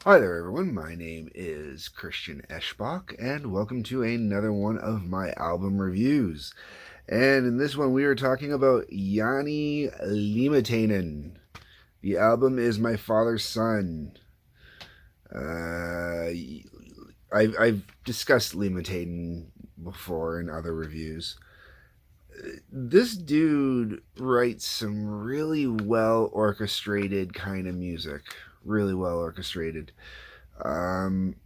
Hi there, everyone. My name is Christian Eschbach, and welcome to another one of my album reviews. And in this one, we are talking about Jani Liimatainen. The album is My Father's Son. Uh, I've discussed Liimatainen before in other reviews. This dude writes some really well orchestrated kind of music. Really well orchestrated. Um,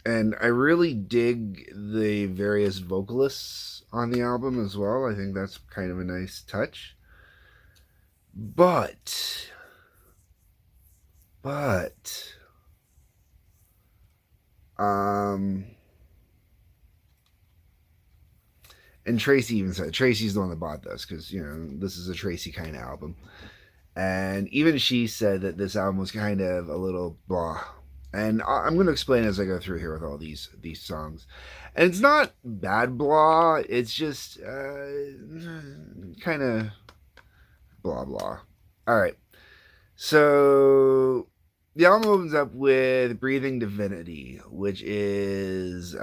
and I really dig the various vocalists on the album as well. I think that's kind of a nice touch. But, but, um, and Tracy even said Tracy's the one that bought this because this is a Tracy kind of album, and even she said that this album was kind of a little blah. And I'm going to explain as I go through here with all these songs. And it's not bad blah. It's just kind of blah blah. All right. So the album opens up with Breathing Divinity, which is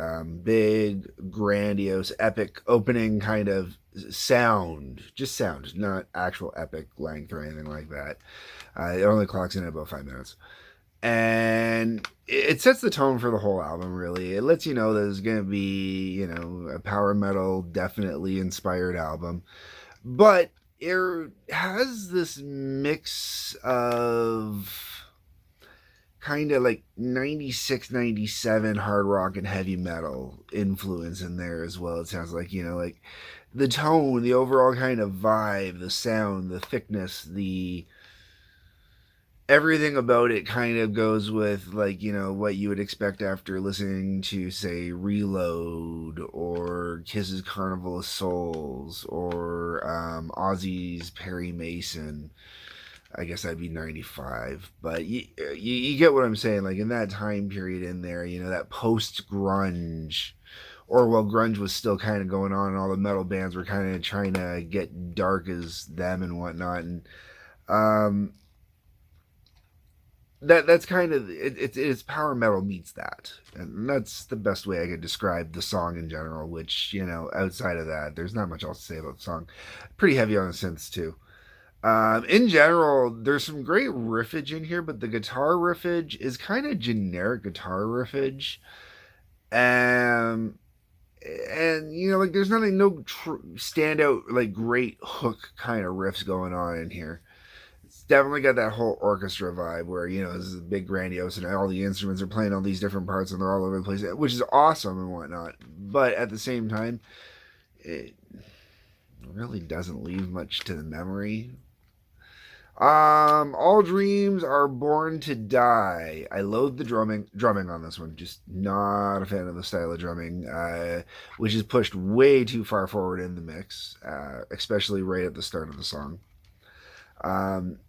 big, grandiose, epic opening kind of sound. Just sound, not actual epic length or anything like that. It only clocks in at about 5 minutes. And it sets the tone for the whole album, really. It lets you know that it's going to be, a power metal, definitely inspired album. But it has this mix of kind of like 96, 97 hard rock and heavy metal influence in there as well. It sounds like, like the tone, the overall kind of vibe, the sound, the thickness, the everything about it kind of goes with like what you would expect after listening to say Reload or Kiss's Carnival of Souls or Ozzy's Perry Mason. I guess that'd be 95, but you get what I'm saying. Like in that time period in there, that post grunge, or well, grunge was still kind of going on, and all the metal bands were kind of trying to get dark as them and whatnot. And um, that's kind of it's power metal meets that, and that's the best way I could describe the song in general. Which outside of that, there's not much else to say about the song. Pretty heavy on the synths too. In general, there's some great riffage in here, but the guitar riffage is kind of generic guitar riffage. Um, and like there's nothing, no standout like great hook kind of riffs going on in here. It's definitely got that whole orchestra vibe where this is big grandiose and all the instruments are playing all these different parts and they're all over the place, which is awesome and whatnot. But at the same time, it really doesn't leave much to the memory. All dreams are born to die. I loathe the drumming on this one. Just not a fan of the style of drumming, which is pushed way too far forward in the mix, especially right at the start of the song.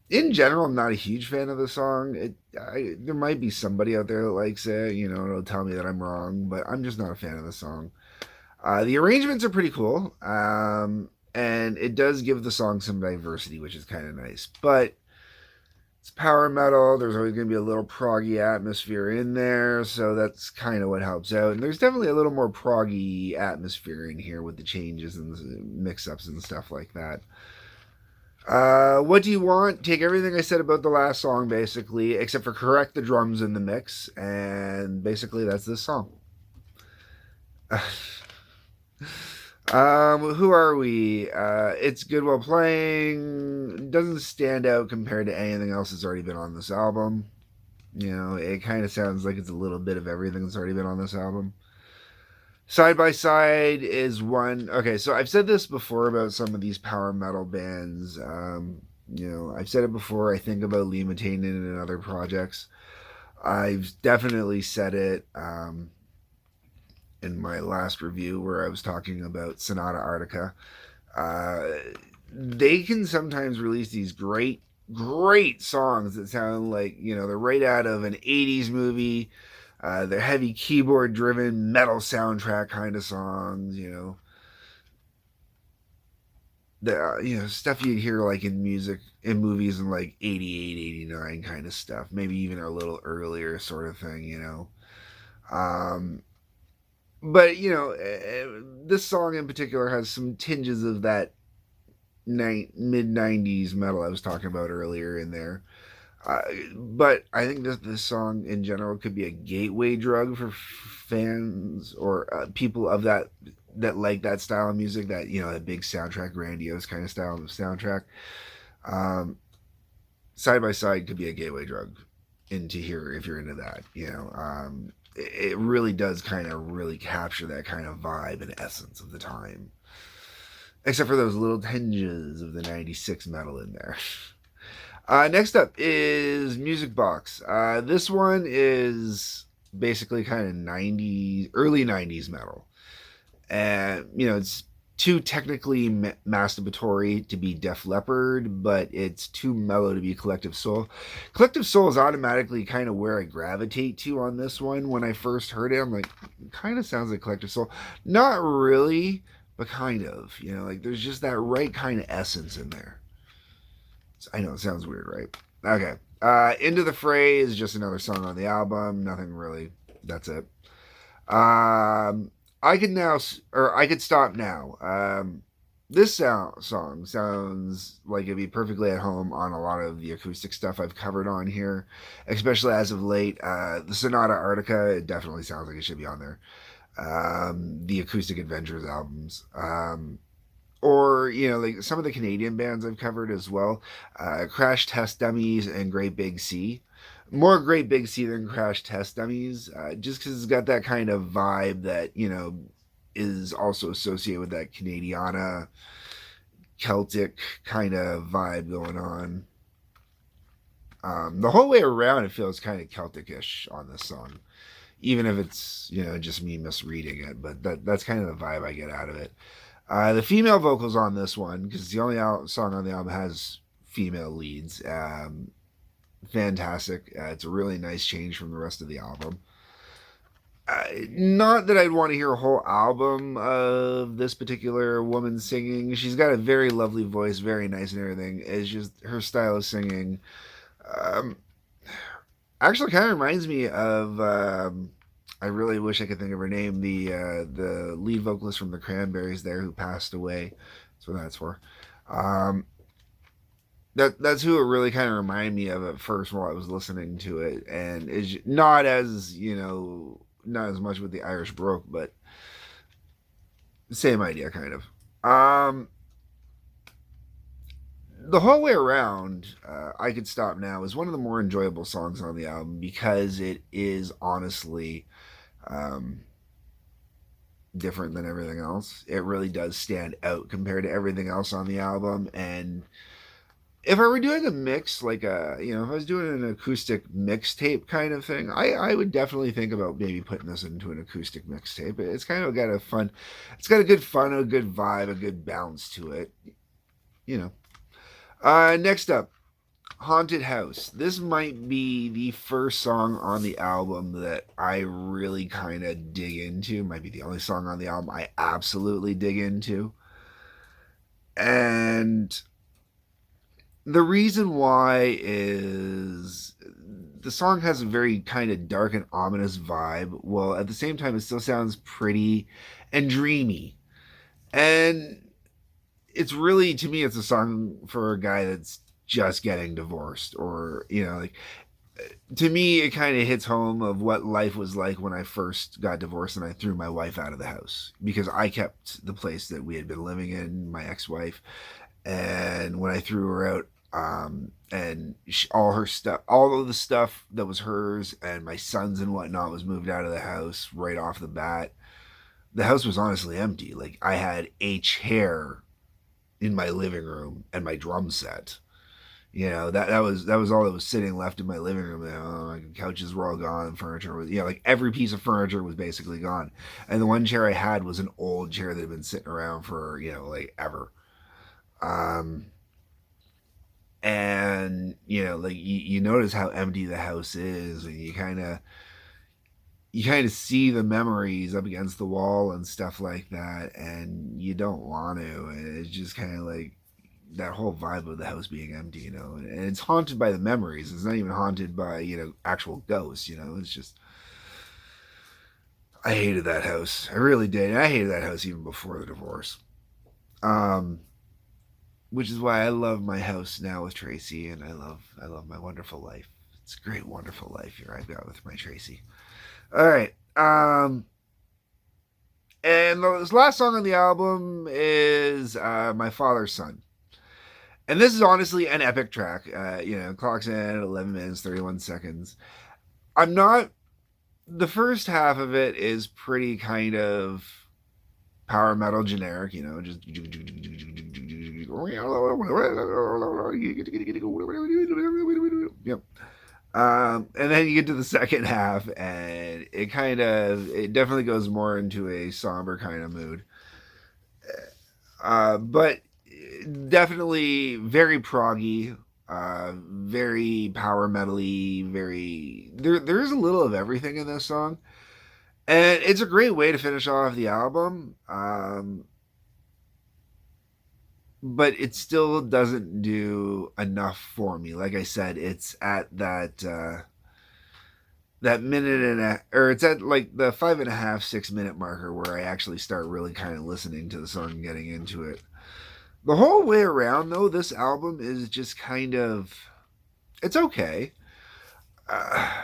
In general, I'm not a huge fan of the song. There might be somebody out there that likes it, it'll tell me that I'm wrong, but I'm just not a fan of the song. The arrangements are pretty cool, and it does give the song some diversity, which is kind of nice. But it's power metal. There's always going to be a little proggy atmosphere in there, so that's kind of what helps out. And there's definitely a little more proggy atmosphere in here with the changes and the mix-ups and stuff like that. What do you want? Take everything I said about the last song, basically, except for correct the drums in the mix, and basically that's this song. Who are we? It's good while playing. Doesn't stand out compared to anything else that's already been on this album. It kind of sounds like it's a little bit of everything that's already been on this album. Side by Side is one. Okay, so I've said this before about some of these power metal bands. I've said it before. I think about Liimatainen and other projects. I've definitely said it in my last review where I was talking about Sonata Arctica. They can sometimes release these great songs that sound like they're right out of an 80s movie. They're heavy keyboard driven metal soundtrack kind of songs. the stuff you'd hear like in music in movies in like 88, 89 kind of stuff, maybe even a little earlier sort of thing, um but this song in particular has some tinges of that mid 90s metal I was talking about earlier in there. uh, but I think this song in general could be a gateway drug for fans or people of that like that style of music, that that big soundtrack, grandiose kind of style of soundtrack. um, Side by Side could be a gateway drug into here if you're into that. It really does kind of really capture that kind of vibe and essence of the time, except for those little tinges of the 96 metal in there. Next up is Music Box. This one is basically kind of 90s, early 90s metal. And, it's too technically masturbatory to be Def Leppard, but it's too mellow to be Collective Soul. Collective Soul is automatically kind of where I gravitate to on this one. When I first heard it, I'm like, it kind of sounds like Collective Soul. Not really, but kind of. Like there's just that right kind of essence in there. I know it sounds weird, right? Okay. Into the Fray is just another song on the album. Nothing really. That's it. I could now, or I could stop now. This song sounds like it'd be perfectly at home on a lot of the acoustic stuff I've covered on here, especially as of late. The Sonata Arctica, it definitely sounds like it should be on there. The Acoustic Adventures albums. Or like some of the Canadian bands I've covered as well. Crash Test Dummies and Great Big Sea. More Great Big Sea than Crash Test Dummies, just because it's got that kind of vibe that is also associated with that Canadiana Celtic kind of vibe going on. The whole way around, it feels kind of Celtic-ish on this song, even if it's just me misreading it. But that's kind of the vibe I get out of it. The female vocals on this one, because it's the only song on the album has female leads. Fantastic. It's a really nice change from the rest of the album. Not that I'd want to hear a whole album of this particular woman singing. She's got a very lovely voice, very nice and everything. It's just her style of singing. Um, Actually, kind of reminds me of. I really wish I could think of her name. The lead vocalist from the Cranberries there, who passed away. That's what that's for. Um, that's who it really kind of reminded me of at first while I was listening to it, and is not as not as much with the Irish Broke, but same idea kind of. The whole way around, I Could Stop Now is one of the more enjoyable songs on the album because it is honestly um, different than everything else. It really does stand out compared to everything else on the album. And if I were doing a mix, like if I was doing an acoustic mixtape kind of thing, I would definitely think about maybe putting this into an acoustic mixtape. It's kind of got a fun, it's got a good fun, a good vibe, a good bounce to it. You know. Next up, Haunted House. This might be the first song on the album that I really kind of dig into. Might be the only song on the album I absolutely dig into. And the reason why is the song has a very kind of dark and ominous vibe, while at the same time it still sounds pretty and dreamy. And it's really, to me, it's a song for a guy that's just getting divorced, or like, to me it kind of hits home of what life was like when I first got divorced and I threw my wife out of the house because I kept the place that we had been living in, my ex-wife. And when I threw her out, and all her stuff, all of the stuff that was hers and my sons and whatnot was moved out of the house right off the bat. The house was honestly empty. Like, I had a chair in my living room and my drum set. That was all that was sitting left in my living room. My couches were all gone, furniture was, like every piece of furniture was basically gone. And the one chair I had was an old chair that had been sitting around for like ever. And like you notice how empty the house is, and you kind of you kind of see the memories up against the wall and stuff like that, and you don't want to. And it's just kind of like that whole vibe of the house being empty, you know. And it's haunted by the memories. It's not even haunted by, you know, actual ghosts, you know. It's just, I hated that house. I really did. And I hated that house even before the divorce. Um, which is why I love my house now with Tracy, and I love my wonderful life. It's a great, wonderful life here I've got with my Tracy. All right. And this last song on the album is My Father's Son. And this is honestly an epic track. You know, clocks in at 11 minutes, 31 seconds. I'm not. The first half of it is pretty kind of power metal generic, you know, just. Yep. And then you get to the second half, and it definitely goes more into a somber kind of mood. But definitely very proggy, very power metally, very there's a little of everything in this song, and it's a great way to finish off the album. But it still doesn't do enough for me. Like I said, it's at that minute and a, or it's at like the 5.5, 6 minute marker where I actually start really kind of listening to the song and getting into it. The whole way around, though, this album is just kind of, it's okay. Uh,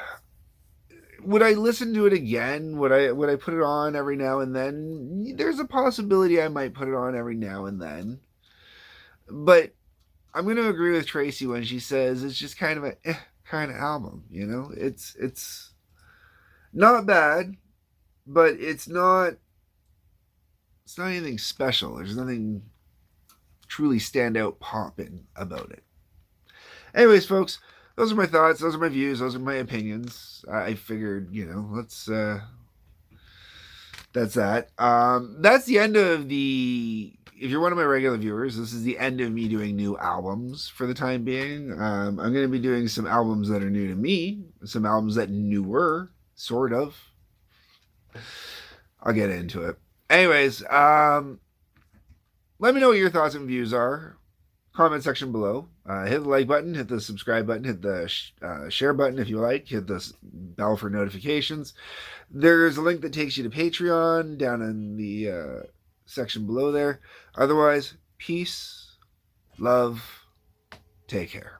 would I listen to it again? Would I put it on every now and then? There's a possibility I might put it on every now and then. But I'm going to agree with Tracy when she says it's just kind of a kind of album, you know? It's not bad, but it's not anything special. There's nothing truly standout popping about it. Anyways, folks, those are my thoughts. Those are my views. Those are my opinions. I figured, you know, that's that. That's the end of the. If you're one of my regular viewers, this is the end of me doing new albums for the time being. I'm going to be doing some albums that are new to me, some albums that newer, sort of. I'll get into it. Anyways, let me know what your thoughts and views are. Comment section below. Hit the like button, hit the subscribe button, hit the share button if you like, hit the bell for notifications. There's a link that takes you to Patreon down in the section below there. Otherwise, peace, love, take care.